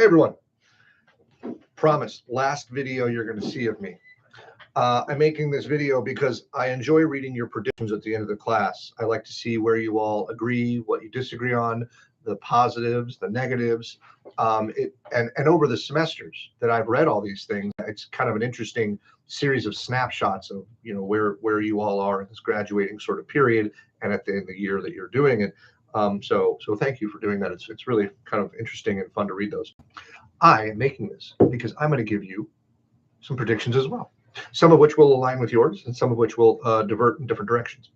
Hey everyone, promise, last video you're going to see of me. I'm making this video because I enjoy reading your predictions at the end of the class. I like to see where you all agree, what you disagree on, the positives, the negatives. And over the semesters that I've read all these things, it's kind of an interesting series of snapshots of where you all are in this graduating sort of period and at the end of the year that you're doing it. So thank you for doing that. It's really kind of interesting and fun to read those. I am making this because I'm going to give you some predictions as well, some of which will align with yours and some of which will divert in different directions.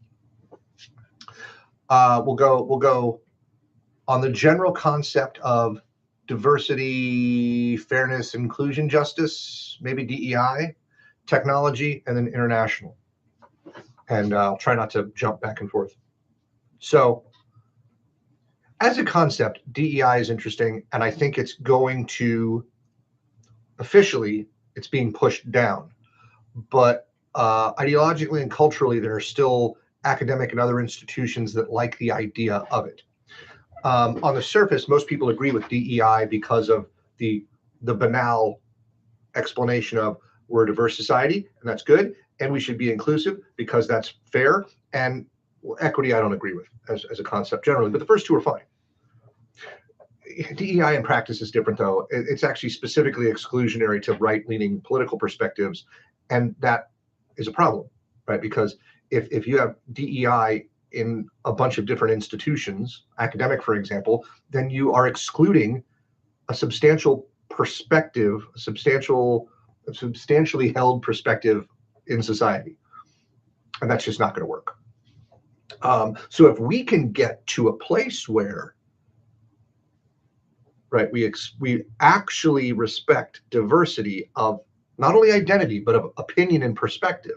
We'll go on the general concept of diversity, fairness, inclusion, justice, maybe DEI, technology, and then international. And I'll try not to jump back and forth. So as a concept, DEI is interesting, and I think it's going to, officially, it's being pushed down. But ideologically and culturally, there are still academic and other institutions that like the idea of it. On the surface, most people agree with DEI because of the banal explanation of we're a diverse society, and that's good, and we should be inclusive because that's fair. And equity, I don't agree with as a concept generally, but the first two are fine. DEI in practice is different, though. It's actually specifically exclusionary to right-leaning political perspectives, and that is a problem, right? Because if you have DEI in a bunch of different institutions, academic, for example, then you are excluding a substantial perspective, a substantially held perspective in society, and that's just not going to work. So if we can get to a place where, right, we actually respect diversity of not only identity, but of opinion and perspective,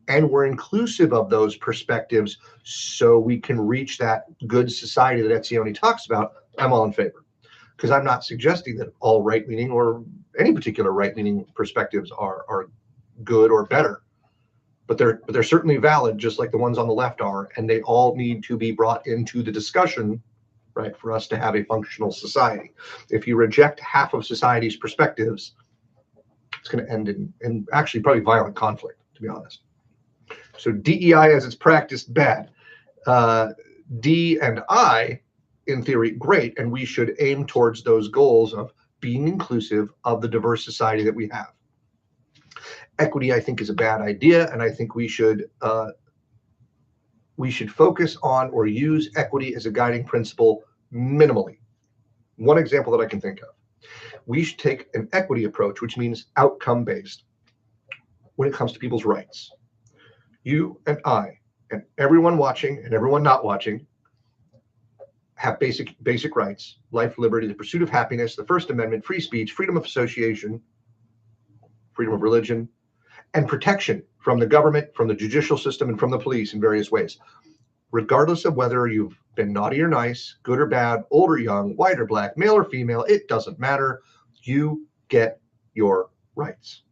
and we're inclusive of those perspectives so we can reach that good society that Etzioni talks about, I'm all in favor. Because I'm not suggesting that all right-leaning or any particular right-leaning perspectives are good or better. But they're certainly valid, just like the ones on the left are, and they all need to be brought into the discussion, right, for us to have a functional society. If you reject half of society's perspectives, it's going to end in actually probably violent conflict, to be honest. So DEI as it's practiced, bad. D and I, in theory, great, and we should aim towards those goals of being inclusive of the diverse society that we have. Equity, I think, is a bad idea, and I think we should focus on or use equity as a guiding principle minimally. One example that I can think of. We should take an equity approach, which means outcome-based, when it comes to people's rights. You and I and everyone watching and everyone not watching have basic rights: life, liberty, the pursuit of happiness, the First Amendment, free speech, freedom of association, freedom of religion, and protection from the government, from the judicial system, and from the police in various ways. Regardless of whether you've been naughty or nice, good or bad, old or young, white or black, male or female, it doesn't matter. You get your rights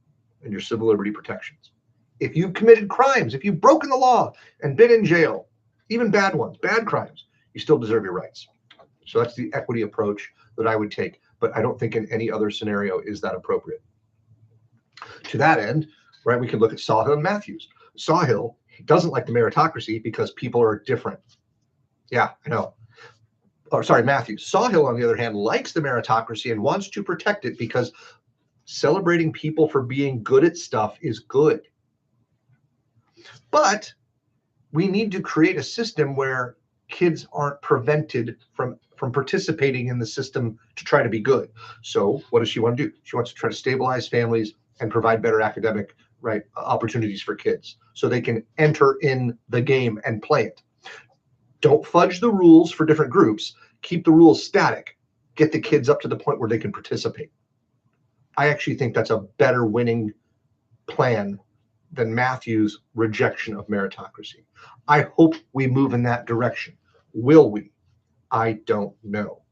and your civil liberty protections. If you've committed crimes, if you've broken the law and been in jail, even bad ones, bad crimes, you still deserve your rights. So that's the equity approach that I would take. But I don't think in any other scenario is that appropriate. To that end, right, we could look at Sawhill and Matthews. Sawhill doesn't like the meritocracy because people are different. Yeah, I know. Or sorry, Matthews. Sawhill, on the other hand, likes the meritocracy and wants to protect it because celebrating people for being good at stuff is good. But we need to create a system where kids aren't prevented from participating in the system to try to be good. So what does she want to do? She wants to try to stabilize families and provide better academic opportunities for kids so they can enter in the game and play it. Don't fudge the rules for different groups. Keep the rules static. Get the kids up to the point where they can participate. I actually think that's a better winning plan than Matthew's rejection of meritocracy. I hope we move in that direction. Will we? I don't know.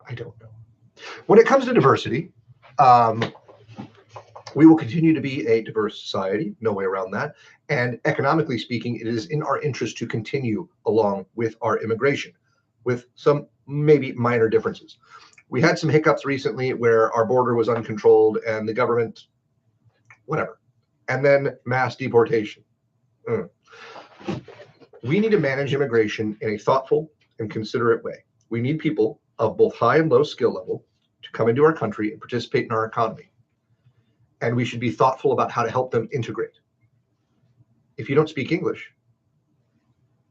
I don't know. When it comes to diversity, we will continue to be a diverse society, no way around that. And economically speaking, it is in our interest to continue along with our immigration, with some maybe minor differences. We had some hiccups recently where our border was uncontrolled and the government, whatever, and then mass deportation. We need to manage immigration in a thoughtful and considerate way. We need people of both high and low skill level to come into our country and participate in our economy. And we should be thoughtful about how to help them integrate. If you don't speak English,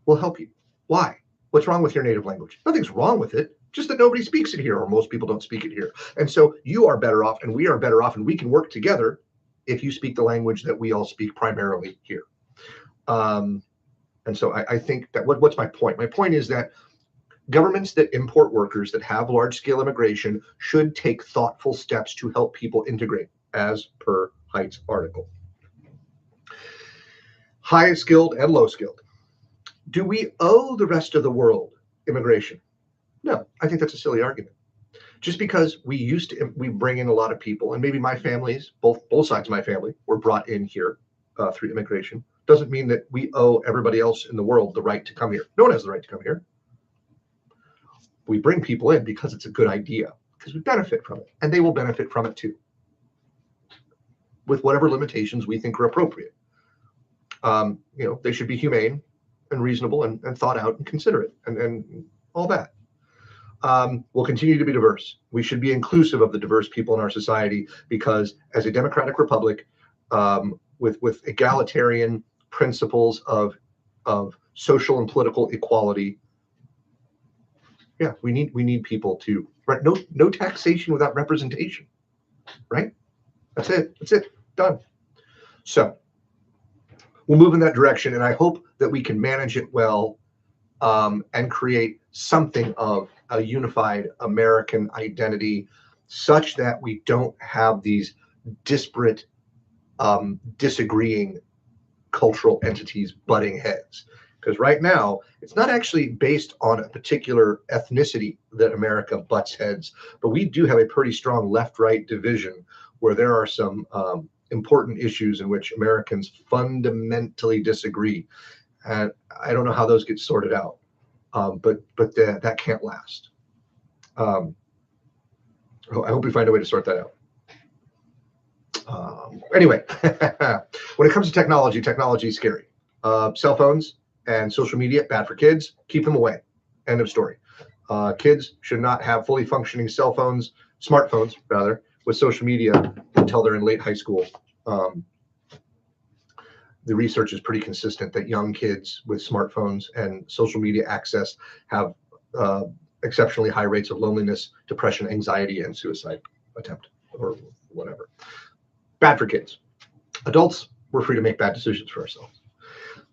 we'll help you. Why? What's wrong with your native language? Nothing's wrong with it, just that nobody speaks it here, or most people don't speak it here. And so you are better off and we are better off, and we can work together if you speak the language that we all speak primarily here. And so I think that what's my point? My point is that governments that import workers that have large-scale immigration should take thoughtful steps to help people integrate, as per Haidt's article. High skilled and low skilled. Do we owe the rest of the world immigration? No, I think that's a silly argument. Just because we bring in a lot of people, and maybe my families, both sides of my family, were brought in here through immigration, doesn't mean that we owe everybody else in the world the right to come here. No one has the right to come here. We bring people in because it's a good idea, because we benefit from it, and they will benefit from it too, with whatever limitations we think are appropriate. They should be humane and reasonable and thought out and considerate and all that. We'll continue to be diverse. We should be inclusive of the diverse people in our society, because as a democratic republic, with egalitarian principles of social and political equality, yeah, we need people to, right? No taxation without representation, right? That's it, done. So we'll move in that direction, and I hope that we can manage it well, and create something of a unified American identity, such that we don't have these disparate, disagreeing cultural entities butting heads. Because right now, it's not actually based on a particular ethnicity that America butts heads, but we do have a pretty strong left-right division where there are some important issues in which Americans fundamentally disagree. And I don't know how those get sorted out, but that can't last. I hope we find a way to sort that out. Anyway, when it comes to technology is scary. Cell phones and social media, bad for kids. Keep them away. End of story. Kids should not have fully functioning smartphones rather, with social media until they're in late high school. The research is pretty consistent that young kids with smartphones and social media access have exceptionally high rates of loneliness, depression, anxiety, and suicide attempt, or whatever. Bad for kids. Adults, we're free to make bad decisions for ourselves.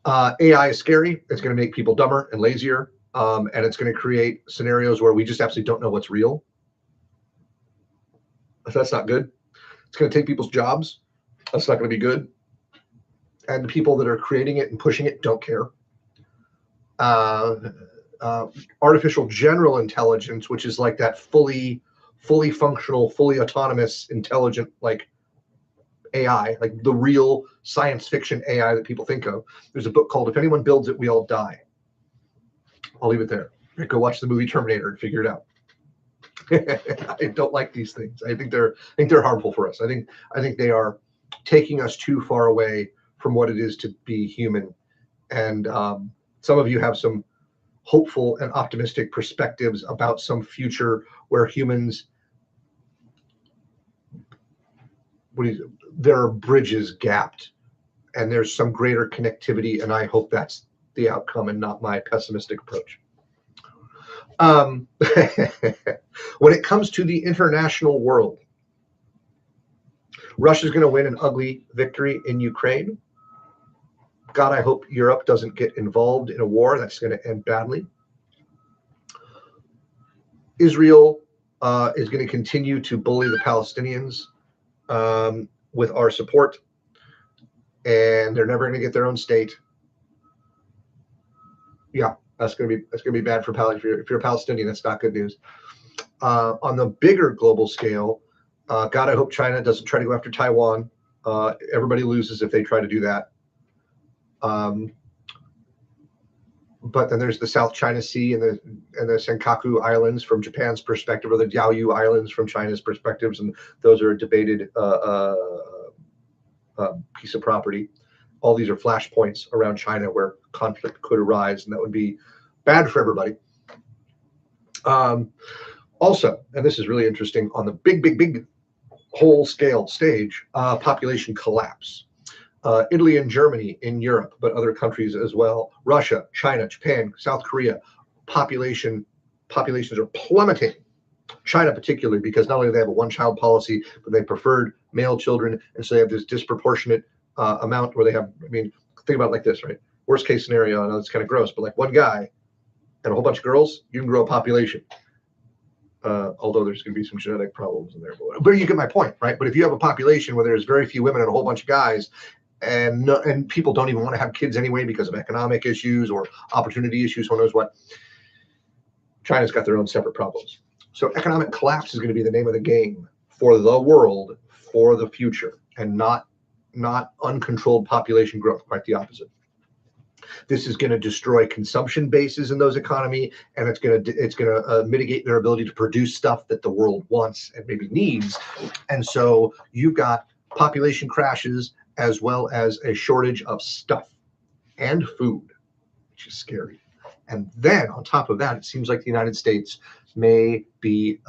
AI is scary. It's going to make people dumber and lazier, and it's going to create scenarios where we just absolutely don't know what's real. That's not good. It's going to take people's jobs. That's not going to be good. And the people that are creating it and pushing it don't care. Artificial general intelligence, which is like that fully functional, fully autonomous, intelligent, like AI, like the real science fiction AI that people think of. There's a book called "If Anyone Builds It, We All Die." I'll leave it there. Go watch the movie Terminator and figure it out. I don't like these things. I think they're harmful for us. I think they are taking us too far away from what it is to be human. And some of you have some hopeful and optimistic perspectives about some future where humans, there are bridges gapped and there's some greater connectivity, and I hope that's the outcome and not my pessimistic approach. When it comes to the international world, Russia's going to win an ugly victory in Ukraine. God, I hope Europe doesn't get involved in a war that's going to end badly. Israel is going to continue to bully the Palestinians with our support, and they're never going to get their own state. Yeah, that's going to be bad for Palestine. If you're a Palestinian, that's not good news. On the bigger global scale, God, I hope China doesn't try to go after Taiwan. Everybody loses if they try to do that. But then there's the South China Sea and the Senkaku Islands from Japan's perspective, or the Diaoyu Islands from China's perspectives, and those are a debated piece of property. All these are flashpoints around China where conflict could arise, and that would be bad for everybody. Also, and this is really interesting, on the big whole scale stage, population collapse. Italy and Germany in Europe, but other countries as well. Russia, China, Japan, South Korea, populations are plummeting. China particularly, because not only do they have a one-child policy, but they preferred male children, and so they have this disproportionate amount where they have, I mean, think about it like this, right? Worst case scenario, I know it's kind of gross, but like one guy and a whole bunch of girls, you can grow a population. Although there's going to be some genetic problems in there. But you get my point, right? But if you have a population where there's very few women and a whole bunch of guys, and people don't even want to have kids anyway because of economic issues or opportunity issues, who knows what, China's got their own separate problems. So economic collapse is going to be the name of the game for the world for the future, and not uncontrolled population growth, quite the opposite. This is going to destroy consumption bases in those economy, and it's going to mitigate their ability to produce stuff that the world wants and maybe needs. And so you've got population crashes as well as a shortage of stuff and food, which is scary. And then on top of that, it seems like the United States may be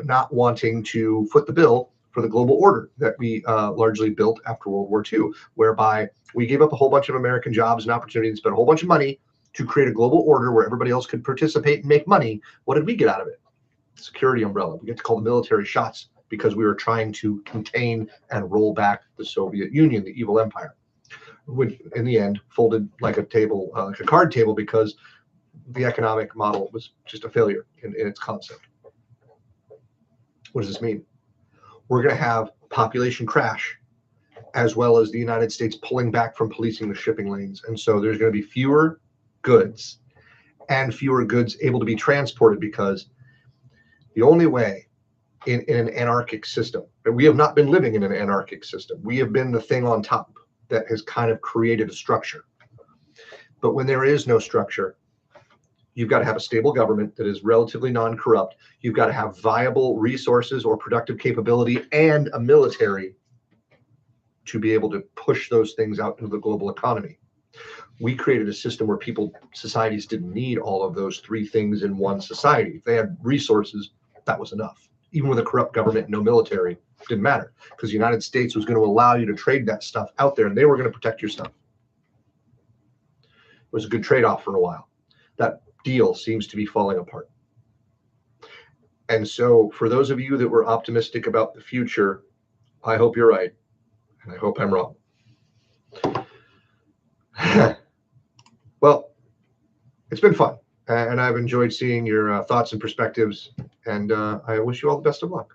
not wanting to foot the bill for the global order that we largely built after World War II, whereby we gave up a whole bunch of American jobs and opportunities and spent a whole bunch of money to create a global order where everybody else could participate and make money. What did we get out of it? Security umbrella. We get to call the military shots because we were trying to contain and roll back the Soviet Union, the evil empire, which in the end folded like a table, like a card table, because the economic model was just a failure in its concept. What does this mean? We're going to have population crash, as well as the United States pulling back from policing the shipping lanes. And so there's going to be fewer goods and fewer goods able to be transported, because the only way in an anarchic system, and we have not been living in an anarchic system, we have been the thing on top that has kind of created a structure. But when there is no structure, you've got to have a stable government that is relatively non-corrupt. You've got to have viable resources or productive capability and a military to be able to push those things out into the global economy. We created a system where societies didn't need all of those three things in one society. If they had resources, that was enough. Even with a corrupt government, no military, didn't matter, because the United States was going to allow you to trade that stuff out there, and they were going to protect your stuff. It was a good trade-off for a while. That deal seems to be falling apart. And so for those of you that were optimistic about the future, I hope you're right, and I hope I'm wrong. Well, it's been fun, and I've enjoyed seeing your thoughts and perspectives, and I wish you all the best of luck.